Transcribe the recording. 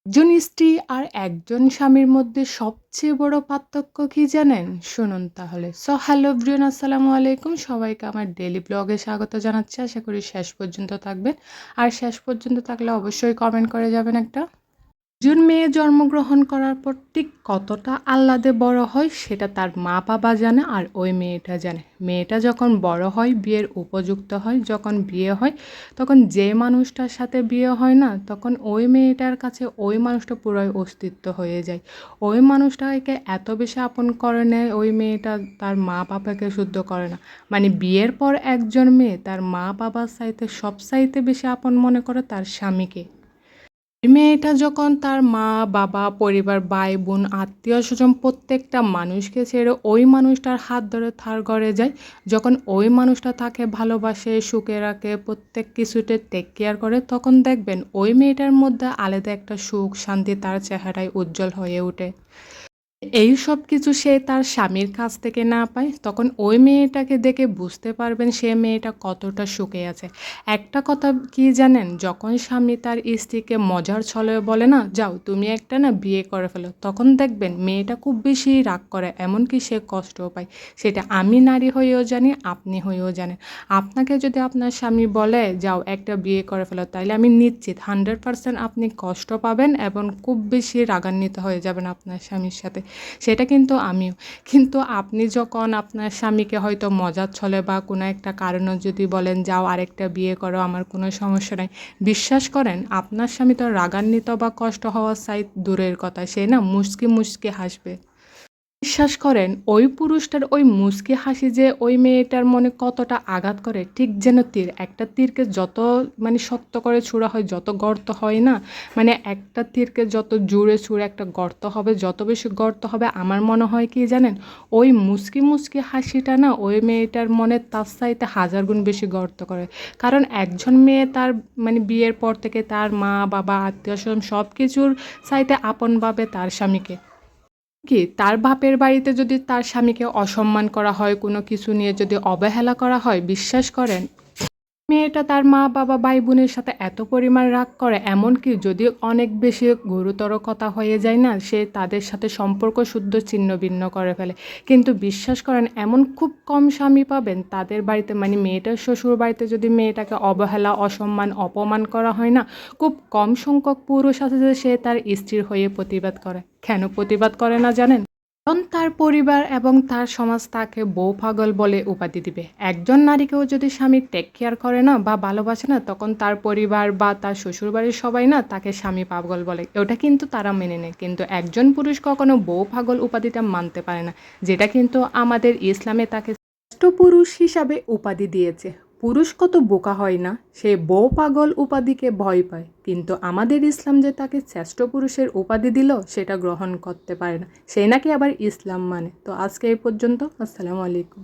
একজন স্ত্রী আর একজন স্বামীর মধ্যে সবচেয়ে বড় পার্থক্য কি জানেন? শুনুন তাহলে। হ্যালো এভরিওয়ান, আসসালামু আলাইকুম। সবাইকে আমার ডেইলি ব্লগে স্বাগত জানাচ্ছি। আশা করি শেষ পর্যন্ত থাকবেন। আর শেষ পর্যন্ত থাকলে অবশ্যই কমেন্ট করে যাবেন একটা। একজন মেয়ে জন্মগ্রহণ করার পর ঠিক কতটা আহ্লাদে বড় হয় সেটা তার মা বাবা জানে আর ওই মেয়েটা জানে। মেয়েটা যখন বড় হয়, বিয়ের উপযুক্ত হয়, যখন বিয়ে হয়, তখন যে মানুষটার সাথে বিয়ে হয় না, তখন ওই মেয়েটার কাছে ওই মানুষটা পুরোই অস্তিত্ব হয়ে যায়। ওই মানুষটাকে এত বেশি আপন করে নেয় ওই মেয়েটা, তার মা বাবাকে শুদ্ধ করে না। মানে বিয়ের পর একজন মেয়ে তার মা বাবার চাইতে সব চাইতে বেশি আপন মনে করে তার স্বামীকে। ওই মেয়েটা যখন তার মা বাবা পরিবার ভাই বোন আত্মীয় স্বজন প্রত্যেকটা মানুষকে ছেড়ে ওই মানুষটার হাত ধরে তার ঘরে যায়, যখন ওই মানুষটা তাকে ভালোবাসে, সুখে রাখে, প্রত্যেক কিছুতে টেক কেয়ার করে, তখন দেখবেন ওই মেয়েটার মধ্যে আলাদা একটা সুখ শান্তি তার চেহারায় উজ্জ্বল হয়ে ওঠে। এই সব কিছু সে তার স্বামীর কাছ থেকে না পায়, তখন ওই মেয়েটাকে দেখে বুঝতে পারবেন সে মেয়েটা কতটা সুখে আছে। একটা কথা কি জানেন? যখন স্বামী তার স্ত্রীকে মজার ছলে বলে না, যাও তুমি একটা না বিয়ে করে ফেলো, তখন দেখবেন মেয়েটা খুব বেশি রাগ করে, এমনকি সে কষ্টও পায়। সেটা আমি নারী হয়েও জানি, আপনি হয়েও জানেন। আপনাকে যদি আপনার স্বামী বলে যাও একটা বিয়ে করে ফেলো, তাইলে আমি নিশ্চিত 100% আপনি কষ্ট পাবেন এবং খুব বেশি রাগান্বিত হয়ে যাবেন আপনার স্বামীর সাথে। সেটা কিন্তু আমিও। কিন্তু আপনি যখন আপনার স্বামীকে হয়তো মজার ছলে বা কোনো একটা কারণে যদি বলেন যাও আরেকটা বিয়ে করো, আমার কোনো সমস্যা নাই, বিশ্বাস করেন আপনার স্বামী তো রাগান্বিত বা কষ্ট হওয়ার চাই দূরের কথা, সে না মুচকি মুচকি হাসবে। বিশ্বাস করেন ওই পুরুষটার ওই মুচকি হাসি যে ওই মেয়েটার মনে কতটা আঘাত করে, ঠিক যেন তীর। একটা তীরকে যত মানে শক্ত করে ছুঁড়া হয়, যত গর্ত হয় না, মানে একটা তীরকে যত জোরে ছুঁড়ে একটা গর্ত হবে, যত বেশি গর্ত হবে, আমার মনে হয় কি জানেন, ওই মুচকি মুচকি হাসিটা না ওই মেয়েটার মনে তার চাইতে 1000 গুণ বেশি গর্ত করে। কারণ একজন মেয়ে তার মানে বিয়ের পর থেকে তার মা বাবা আত্মীয় স্বজন সব কিছুর চাইতে আপনভাবে তার স্বামীকে। কি তার বাপের বাড়িতে যদি তার স্বামীকে অসম্মান করা হয়, কোনো কিছু নিয়ে যদি অবহেলা করা হয়, বিশ্বাস করেন মেয়েটা তার মা বাবা ভাই বোনের সাথে এত পরিমাণ রাগ করে, এমনকি যদি অনেক বেশি গুরুতর কথা হয়ে যায় না, সে তাদের সাথে সম্পর্ক শুদ্ধ ছিন্ন ভিন্ন করে ফেলে। কিন্তু বিশ্বাস করেন এমন খুব কম স্বামী পাবেন তাদের বাড়িতে, মানে মেয়েটার শ্বশুর বাড়িতে যদি মেয়েটাকে অবহেলা অসম্মান অপমান করা হয় না, খুব কম সংখ্যক পুরুষ আছে যে সে তার স্ত্রীর হয়ে প্রতিবাদ করে। কেন প্রতিবাদ করে না জানেন? কারণ তার পরিবার এবং তার সমাজ তাকে বউ পাগল বলে উপাধি দিবে। একজন নারীকেও যদি স্বামী টেক কেয়ার করে না বা ভালোবাসে না, তখন তার পরিবার বা তার শ্বশুরবাড়ির সবাই না তাকে স্বামী পাগল বলে, ওটা কিন্তু তারা মেনে নেয়। কিন্তু একজন পুরুষ কখনো বউ পাগল উপাধিটা মানতে পারে না, যেটা কিন্তু আমাদের ইসলামে তাকে শ্রেষ্ঠ পুরুষ হিসাবে উপাধি দিয়েছে। পুরুষ কত বোকা হয় না, সে বউ পাগল উপাধিকে ভয় পায়, কিন্তু আমাদের ইসলাম যে তাকে শ্রেষ্ঠ পুরুষের উপাধি দিল সেটা গ্রহণ করতে পারে না, সে নাকি আবার ইসলাম মানে। তো আজকে এই পর্যন্ত। আসসালামু আলাইকুম।